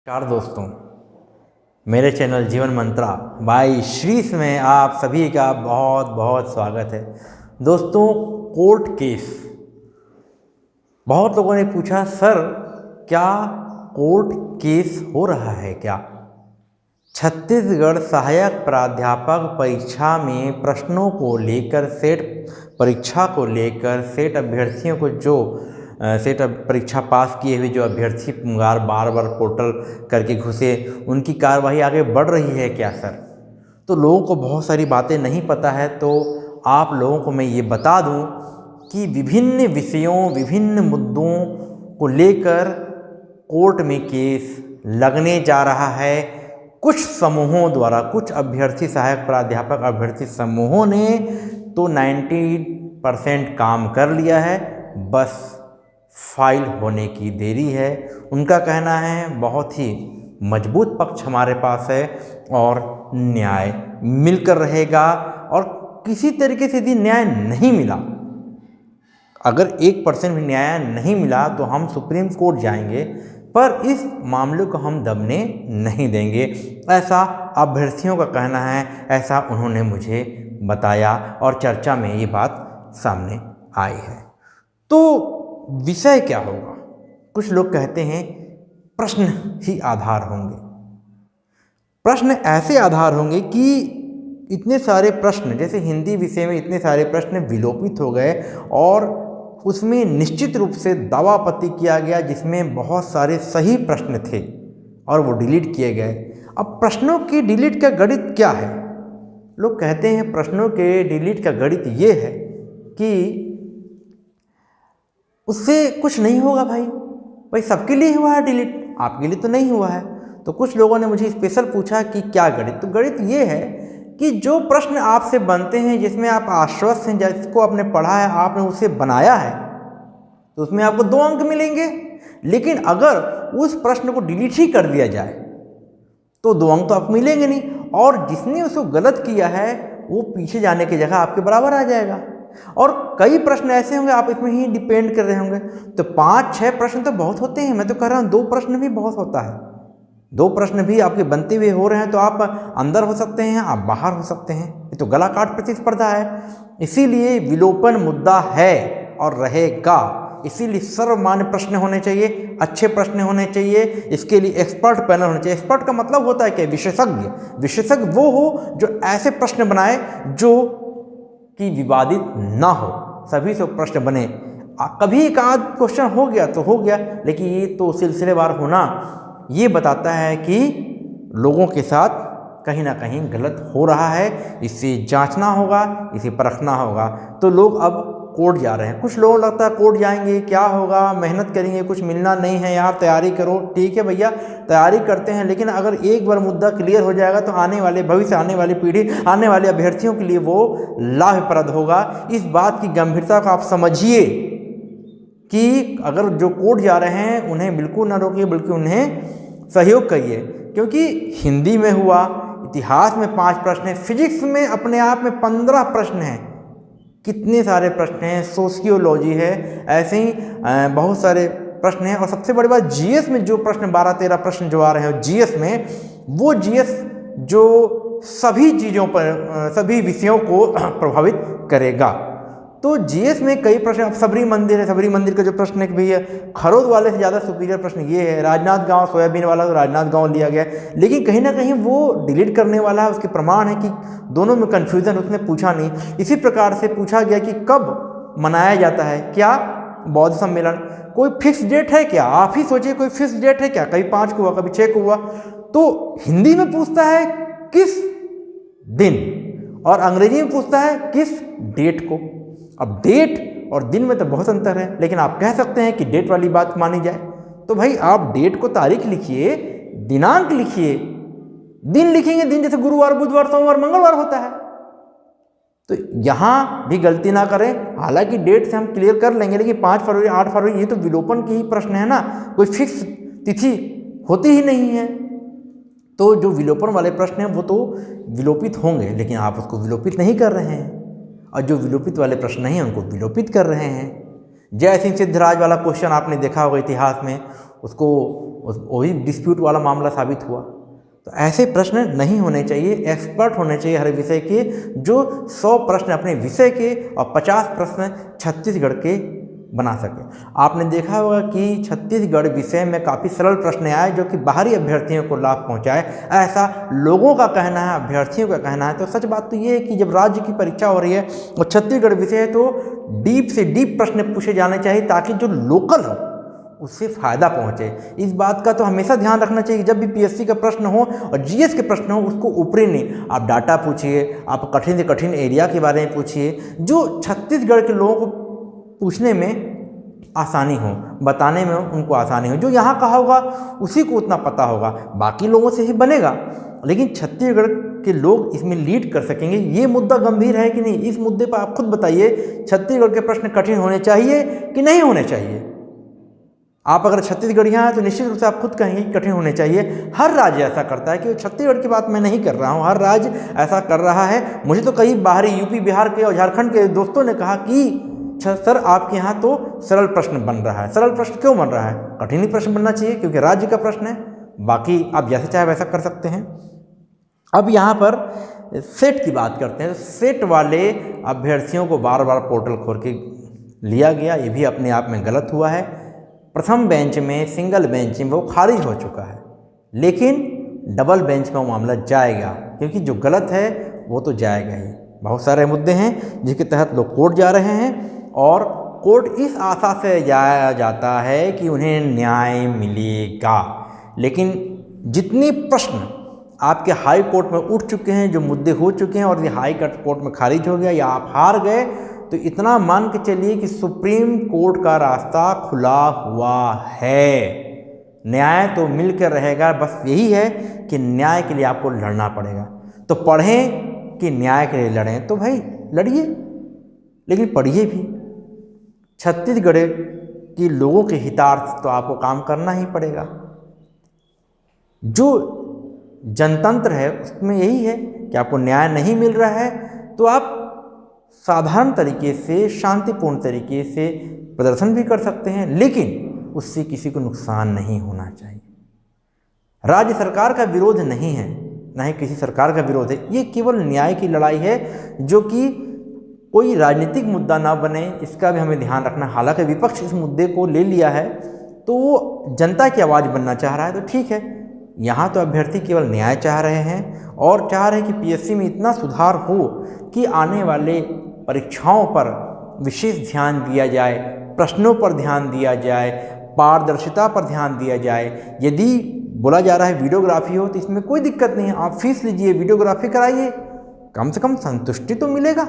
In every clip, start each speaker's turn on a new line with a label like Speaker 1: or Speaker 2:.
Speaker 1: नमस्कार दोस्तों, मेरे चैनल जीवन मंत्रा बाय श्रीस में आप सभी का बहुत बहुत स्वागत है। दोस्तों, कोर्ट केस, बहुत लोगों ने पूछा सर क्या कोर्ट केस हो रहा है क्या? छत्तीसगढ़ सहायक प्राध्यापक परीक्षा में प्रश्नों को लेकर सेट अभ्यर्थियों को सेट परीक्षा पास किए हुए जो अभ्यर्थी बार बार पोर्टल करके घुसे, उनकी कार्यवाही आगे बढ़ रही है क्या सर? तो लोगों को बहुत सारी बातें नहीं पता है, तो आप लोगों को मैं ये बता दूं कि विभिन्न विषयों, विभिन्न मुद्दों को लेकर कोर्ट में केस लगने जा रहा है। कुछ समूहों द्वारा, कुछ अभ्यर्थी सहायक प्राध्यापक अभ्यर्थी समूहों ने तो 90% काम कर लिया है, बस फाइल होने की देरी है। उनका कहना है बहुत ही मजबूत पक्ष हमारे पास है और न्याय मिलकर रहेगा, और किसी तरीके से यदि न्याय नहीं मिला, अगर 1% भी न्याय नहीं मिला तो हम सुप्रीम कोर्ट जाएंगे, पर इस मामले को हम दबने नहीं देंगे, ऐसा अभ्यर्थियों का कहना है। ऐसा उन्होंने मुझे बताया और चर्चा में ये बात सामने आई है। तो विषय क्या होगा? कुछ लोग कहते हैं प्रश्न ही आधार होंगे। प्रश्न ऐसे आधार होंगे कि इतने सारे प्रश्न, जैसे हिंदी विषय में इतने सारे प्रश्न विलोपित हो गए और उसमें निश्चित रूप से दावापत्ती किया गया जिसमें बहुत सारे सही प्रश्न थे और वो डिलीट किए गए। अब प्रश्नों की डिलीट का गणित क्या है? लोग कहते हैं प्रश्नों के डिलीट का गणित ये है कि उससे कुछ नहीं होगा। भाई सबके लिए हुआ है डिलीट, आपके लिए तो नहीं हुआ है। तो कुछ लोगों ने मुझे स्पेशल पूछा कि क्या गणित? तो गणित ये है कि जो प्रश्न आपसे बनते हैं, जिसमें आप आश्वस्त हैं, जिसको आपने पढ़ा है, आपने उसे बनाया है, तो उसमें आपको 2 अंक मिलेंगे। लेकिन अगर उस प्रश्न को डिलीट ही कर दिया जाए तो 2 अंक तो आपको मिलेंगे नहीं, और जिसने उसको गलत किया है वो पीछे जाने की जगह आपके बराबर आ जाएगा। और कई प्रश्न ऐसे होंगे, आप इसमें ही डिपेंड कर रहे होंगे, तो 5-6 प्रश्न तो बहुत होते हैं। मैं तो कह रहा हूँ 2 प्रश्न भी बहुत होता है। 2 प्रश्न भी आपके बनते हुए हो रहे हैं तो आप अंदर हो सकते हैं, आप बाहर हो सकते हैं। ये तो गला काट प्रतिस्पर्धा है। इसीलिए विलोपन मुद्दा है और रहेगा। इसीलिए सर्वमान्य प्रश्न होने चाहिए, अच्छे प्रश्न होने चाहिए। इसके लिए एक्सपर्ट पैनल होना चाहिए। एक्सपर्ट का मतलब होता है कि विशेषज्ञ। विशेषज्ञ वो हो जो ऐसे प्रश्न बनाए जो कि विवादित ना हो, सभी से प्रश्न बने। कभी एक आध क्वेश्चन हो गया तो हो गया, लेकिन ये तो सिलसिलेवार होना ये बताता है कि लोगों के साथ कहीं ना कहीं गलत हो रहा है। इसे जांचना होगा, इसे परखना होगा। तो लोग अब कोर्ट जा रहे हैं। कुछ लोगों को लगता है कोर्ट जाएंगे क्या होगा, मेहनत करेंगे, कुछ मिलना नहीं है यार, तैयारी करो। ठीक है भैया, तैयारी करते हैं, लेकिन अगर एक बार मुद्दा क्लियर हो जाएगा तो आने वाले भविष्य, आने वाली पीढ़ी, आने वाले अभ्यर्थियों के लिए वो लाभप्रद होगा। इस बात की गंभीरता को आप समझिए कि अगर जो कोर्ट जा रहे हैं उन्हें बिल्कुल ना रोकिए, बल्कि उन्हें सहयोग करिए। क्योंकि हिंदी में हुआ, इतिहास में 5 प्रश्न हैं, फिजिक्स में अपने आप में 15 प्रश्न हैं, कितने सारे प्रश्न हैं, सोशियोलॉजी है, ऐसे ही बहुत सारे प्रश्न हैं। और सबसे बड़ी बात, जीएस में जो प्रश्न 12-13 प्रश्न जो आ रहे हैं जीएस में, वो जीएस जो सभी चीज़ों पर, सभी विषयों को प्रभावित करेगा। तो जीएस में कई प्रश्न, अब सबरी मंदिर है, सबरी मंदिर का जो प्रश्न एक भी है, खरोद वाले से ज़्यादा सुपीरियर प्रश्न ये है। राजनांदगांव सोयाबीन वाला तो राजनांदगांव लिया गया, लेकिन कहीं ना कहीं वो डिलीट करने वाला है। उसके प्रमाण है कि दोनों में कन्फ्यूज़न, उसने पूछा नहीं। इसी प्रकार से पूछा गया कि कब मनाया जाता है क्या बौद्ध सम्मेलन? कोई फिक्स डेट है क्या? आप ही सोचिए, कोई फिक्स डेट है क्या? कभी 5 को हुआ, कभी 6 को हुआ। तो हिंदी में पूछता है किस दिन, और अंग्रेजी में पूछता है किस डेट को। अब डेट और दिन में तो बहुत अंतर है, लेकिन आप कह सकते हैं कि डेट वाली बात मानी जाए। तो भाई आप डेट को तारीख लिखिए, दिनांक लिखिए। दिन लिखेंगे, दिन जैसे गुरुवार, बुधवार, सोमवार, मंगलवार होता है। तो यहाँ भी गलती ना करें। हालांकि डेट से हम क्लियर कर लेंगे, लेकिन 5 फरवरी, 8 फरवरी, ये तो विलोपन की ही प्रश्न है ना, कोई फिक्स तिथि होती ही नहीं है। तो जो विलोपन वाले प्रश्न हैं वो तो विलोपित होंगे, लेकिन आप उसको विलोपित नहीं कर रहे हैं, और जो विलोपित वाले प्रश्न हैं उनको विलोपित कर रहे हैं। जय सिंह सिद्धराज वाला क्वेश्चन आपने देखा होगा इतिहास में, उसको वही डिस्प्यूट वाला मामला साबित हुआ। तो ऐसे प्रश्न नहीं होने चाहिए, एक्सपर्ट होने चाहिए हर विषय के, जो 100 प्रश्न अपने विषय के और 50 प्रश्न छत्तीसगढ़ के बना सके। आपने देखा होगा कि छत्तीसगढ़ विषय में काफ़ी सरल प्रश्न आए जो कि बाहरी अभ्यर्थियों को लाभ पहुंचाए, ऐसा लोगों का कहना है, अभ्यर्थियों का कहना है। तो सच बात तो ये है कि जब राज्य की परीक्षा हो रही है और छत्तीसगढ़ विषय है तो डीप से डीप प्रश्न पूछे जाने चाहिए ताकि जो लोकल हो उससे फ़ायदा पहुंचे। इस बात का तो हमेशा ध्यान रखना चाहिए कि जब भी पीएससी का प्रश्न हो और जीएस के प्रश्न हो उसको ऊपरी नहीं, आप डाटा पूछिए, आप कठिन से कठिन एरिया के बारे में पूछिए, जो छत्तीसगढ़ के लोगों को पूछने में आसानी हो, बताने में उनको आसानी हो। जो यहाँ का होगा उसी को उतना पता होगा, बाकी लोगों से ही बनेगा, लेकिन छत्तीसगढ़ के लोग इसमें लीड कर सकेंगे। ये मुद्दा गंभीर है कि नहीं, इस मुद्दे पर आप खुद बताइए। छत्तीसगढ़ के प्रश्न कठिन होने चाहिए कि नहीं होने चाहिए? आप अगर छत्तीसगढ़ियाँ हैं तो निश्चित रूप से आप खुद कहेंगे कि कठिन होने चाहिए। हर राज्य ऐसा करता है, कि छत्तीसगढ़ की बात मैं नहीं कर रहा हूँ, हर राज्य ऐसा कर रहा है। मुझे तो कई बाहरी यूपी, बिहार के और झारखंड के दोस्तों ने कहा कि सर आपके यहाँ तो सरल प्रश्न बन रहा है। सरल प्रश्न क्यों बन रहा है? कठिन ही प्रश्न बनना चाहिए क्योंकि राज्य का प्रश्न है, बाकी आप जैसे चाहे वैसा कर सकते हैं। अब यहाँ पर सेट की बात करते हैं। सेट वाले अभ्यर्थियों को बार बार पोर्टल खोल के लिया गया, ये भी अपने आप में गलत हुआ है। प्रथम बेंच में, सिंगल बेंच में वो खारिज हो चुका है, लेकिन डबल बेंच में वो मामला जाएगा, क्योंकि जो गलत है वो तो जाएगा ही। बहुत सारे मुद्दे हैं जिसके तहत लोग कोर्ट जा रहे हैं और कोर्ट इस आशा से जाया जाता है कि उन्हें न्याय मिलेगा। लेकिन जितने प्रश्न आपके हाई कोर्ट में उठ चुके हैं, जो मुद्दे हो चुके हैं और ये हाई कोर्ट में खारिज हो गया या आप हार गए, तो इतना मान के चलिए कि सुप्रीम कोर्ट का रास्ता खुला हुआ है। न्याय तो मिलकर रहेगा, बस यही है कि न्याय के लिए आपको लड़ना पड़ेगा। तो पढ़ें कि न्याय के लिए लड़ें, तो भाई लड़िए, लेकिन पढ़िए भी। छत्तीसगढ़ के लोगों के हितार्थ तो आपको काम करना ही पड़ेगा। जो जनतंत्र है उसमें यही है कि आपको न्याय नहीं मिल रहा है तो आप साधारण तरीके से, शांतिपूर्ण तरीके से प्रदर्शन भी कर सकते हैं, लेकिन उससे किसी को नुकसान नहीं होना चाहिए। राज्य सरकार का विरोध नहीं है, ना ही किसी सरकार का विरोध है, ये केवल न्याय की लड़ाई है, जो कि कोई राजनीतिक मुद्दा ना बने, इसका भी हमें ध्यान रखना। हालांकि विपक्ष इस मुद्दे को ले लिया है तो वो जनता की आवाज़ बनना चाह रहा है, तो ठीक है। यहाँ तो अभ्यर्थी केवल न्याय चाह रहे हैं और चाह रहे हैं कि पीएससी में इतना सुधार हो कि आने वाले परीक्षाओं पर विशेष ध्यान दिया जाए, प्रश्नों पर ध्यान दिया जाए, पारदर्शिता पर ध्यान दिया जाए। यदि बोला जा रहा है वीडियोग्राफी हो तो इसमें कोई दिक्कत नहीं है, आप फीस लीजिए, वीडियोग्राफी कराइए, कम से कम संतुष्टि तो मिलेगा।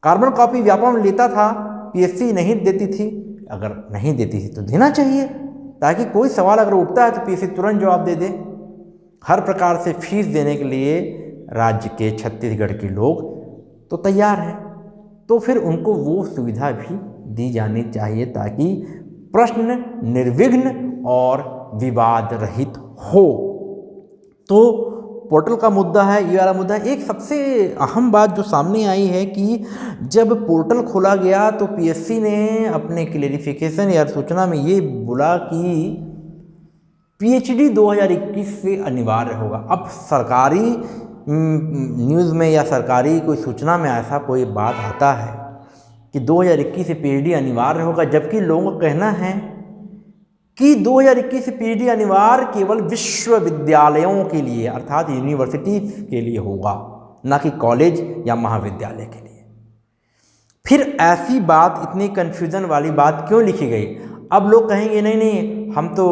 Speaker 1: कार्बन कॉपी व्यापम लेता था, पीएससी नहीं देती थी, अगर नहीं देती थी तो देना चाहिए, ताकि कोई सवाल अगर उठता है तो पीएससी तुरंत जवाब दे दे। हर प्रकार से फीस देने के लिए राज्य के, छत्तीसगढ़ के लोग तो तैयार हैं, तो फिर उनको वो सुविधा भी दी जानी चाहिए ताकि प्रश्न निर्विघ्न और विवाद रहित हो। तो पोर्टल का मुद्दा है, ये वाला मुद्दा है। एक सबसे अहम बात जो सामने आई है कि जब पोर्टल खोला गया तो पीएससी ने अपने क्लेरिफिकेशन या सूचना में ये बोला कि पीएचडी 2021 से अनिवार्य होगा। अब सरकारी न्यूज़ में या सरकारी कोई सूचना में ऐसा कोई बात आता है कि 2021 से पीएचडी अनिवार्य होगा, जबकि लोगों का कहना है कि 2021 से पीएचडी अनिवार्य केवल विश्वविद्यालयों के लिए, अर्थात यूनिवर्सिटीज के लिए होगा, ना कि कॉलेज या महाविद्यालय के लिए। फिर ऐसी बात, इतनी कन्फ्यूज़न वाली बात क्यों लिखी गई? अब लोग कहेंगे नहीं नहीं, हम तो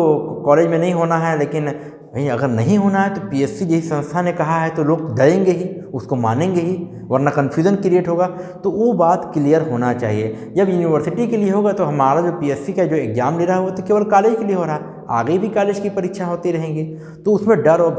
Speaker 1: कॉलेज में नहीं होना है, लेकिन भाई अगर नहीं होना है तो पीएससी जैसी संस्था ने कहा है तो लोग डरेंगे ही, उसको मानेंगे ही, वरना कन्फ्यूज़न क्रिएट होगा। तो वो बात क्लियर होना चाहिए। जब यूनिवर्सिटी के लिए होगा तो हमारा जो पीएससी का जो एग्ज़ाम ले रहा है वो तो केवल कॉलेज के लिए हो रहा है, आगे भी कॉलेज की परीक्षा होती रहेंगी, तो उसमें डर और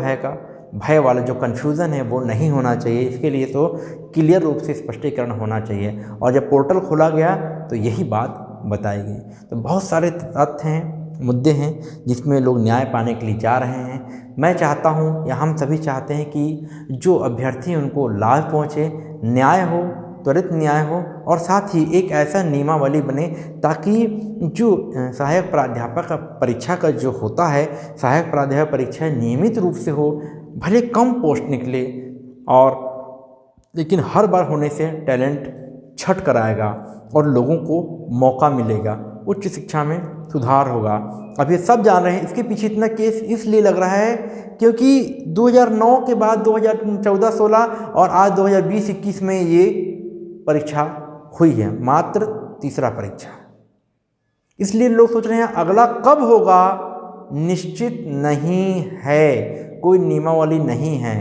Speaker 1: भय वाला जो कन्फ्यूज़न है वो नहीं होना चाहिए। इसके लिए तो क्लियर रूप से स्पष्टीकरण होना चाहिए, और जब पोर्टल खोला गया तो यही बात बताई गई। तो बहुत सारे तथ्य हैं, मुद्दे हैं जिसमें लोग न्याय पाने के लिए जा रहे हैं। मैं चाहता हूं, या हम सभी चाहते हैं कि जो अभ्यर्थी हैं उनको लाभ पहुंचे, न्याय हो, त्वरित न्याय हो और साथ ही एक ऐसा नियमावली बने ताकि जो सहायक प्राध्यापक का परीक्षा का जो होता है, सहायक प्राध्यापक परीक्षा नियमित रूप से हो, भले कम पोस्ट निकले और लेकिन हर बार होने से टैलेंट छट कर आएगा और लोगों को मौका मिलेगा, उच्च शिक्षा में सुधार होगा। अब ये सब जान रहे हैं, इसके पीछे इतना केस इसलिए लग रहा है क्योंकि 2009 के बाद 2014-16 और आज 2020-21 में ये परीक्षा हुई है, मात्र तीसरा परीक्षा। इसलिए लोग सोच रहे हैं अगला कब होगा निश्चित नहीं है, कोई नियमावली नहीं है,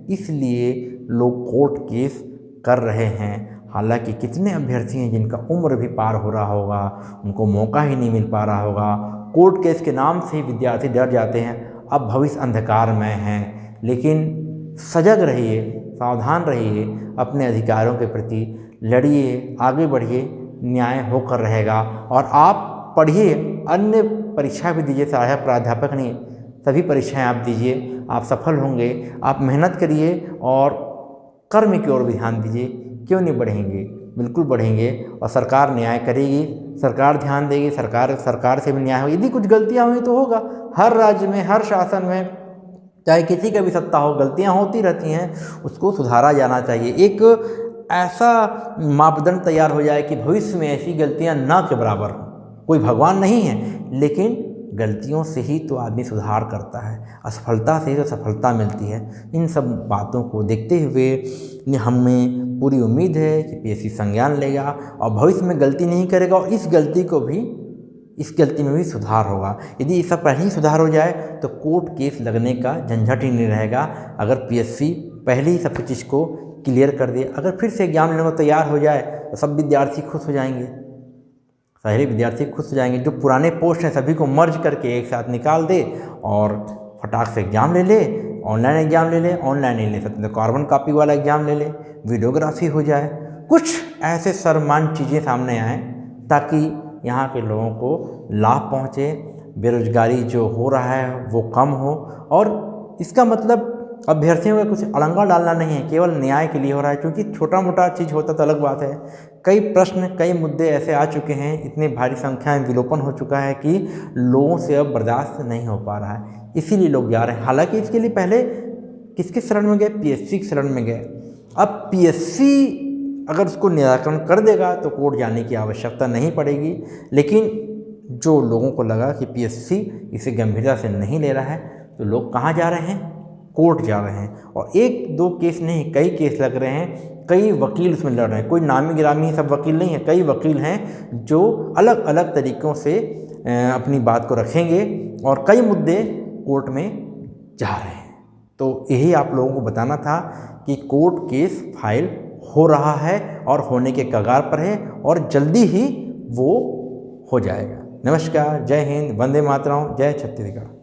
Speaker 1: इसलिए लोग कोर्ट केस कर रहे हैं। हालांकि कितने अभ्यर्थी हैं जिनका उम्र भी पार हो रहा होगा, उनको मौका ही नहीं मिल पा रहा होगा। कोर्ट केस के नाम से ही विद्यार्थी डर जाते हैं, अब भविष्य अंधकार में है। लेकिन सजग रहिए, सावधान रहिए, अपने अधिकारों के प्रति लड़िए, आगे बढ़िए, न्याय होकर रहेगा। और आप पढ़िए, अन्य परीक्षा भी दीजिए, सहायक प्राध्यापक नहीं, सभी परीक्षाएं आप दीजिए, आप सफल होंगे। आप मेहनत करिए और कर्म की ओर भी ध्यान दीजिए, क्यों नहीं बढ़ेंगे, बिल्कुल बढ़ेंगे। और सरकार न्याय करेगी, सरकार ध्यान देगी, सरकार से भी न्याय होगा। यदि कुछ गलतियां हुई तो होगा, हर राज्य में, हर शासन में, चाहे किसी का भी सत्ता हो, गलतियां होती रहती हैं, उसको सुधारा जाना चाहिए। एक ऐसा मापदंड तैयार हो जाए कि भविष्य में ऐसी गलतियां ना के बराबर हों। कोई भगवान नहीं है, लेकिन गलतियों से ही तो आदमी सुधार करता है, असफलता से ही तो सफलता मिलती है। इन सब बातों को देखते हुए हमें पूरी उम्मीद है कि पीएससी संज्ञान लेगा और भविष्य में गलती नहीं करेगा और इस गलती में भी सुधार होगा। यदि इसका पहले ही सुधार हो जाए तो कोर्ट केस लगने का झंझट ही नहीं रहेगा। अगर पीएससी पहले ही सब चीज़ को क्लियर कर दे, अगर फिर से एग्जाम लेने को तैयार हो जाए तो सब विद्यार्थी खुश हो जाएंगे, सारे विद्यार्थी खुश हो जाएंगे। जो पुराने पोस्ट हैं सभी को मर्ज करके एक साथ निकाल दे और फटाक से एग्ज़ाम ले ले, ऑनलाइन एग्ज़ाम ले ले, ऑनलाइन नहीं ले सकते तो कार्बन कॉपी वाला एग्ज़ाम ले ले, वीडियोग्राफी हो जाए। कुछ ऐसे सर्वमान्य चीज़ें सामने आएँ ताकि यहाँ के लोगों को लाभ पहुँचे, बेरोजगारी जो हो रहा है वो कम हो। और इसका मतलब अभ्यर्थियों का कुछ अड़ंगा डालना नहीं है, केवल न्याय के लिए हो रहा है। क्योंकि छोटा मोटा चीज़ होता तो अलग बात है, कई प्रश्न, कई मुद्दे ऐसे आ चुके हैं, इतनी भारी संख्या में विलोपन हो चुका है कि लोगों से अब बर्दाश्त नहीं हो पा रहा है, इसीलिए लोग जा रहे हैं। हालांकि इसके लिए पहले किसके शरण में गए, पीएससी के शरण में गए। अब पीएससी अगर उसको निराकरण कर देगा तो कोर्ट जाने की आवश्यकता नहीं पड़ेगी। लेकिन जो लोगों को लगा कि पीएससी इसे गंभीरता से नहीं ले रहा है तो लोग कहाँ जा रहे हैं, कोर्ट जा रहे हैं। और एक दो केस नहीं, कई केस लग रहे हैं, कई वकील उसमें लड़ रहे हैं। कोई नामी गिरामी सब वकील नहीं है, कई वकील हैं जो अलग अलग तरीक़ों से अपनी बात को रखेंगे और कई मुद्दे कोर्ट में जा रहे हैं। तो यही आप लोगों को बताना था कि कोर्ट केस फाइल हो रहा है और होने के कगार पर है और जल्दी ही वो हो जाएगा। नमस्कार, जय हिंद, वंदे मातरम, जय छत्तीसगढ़।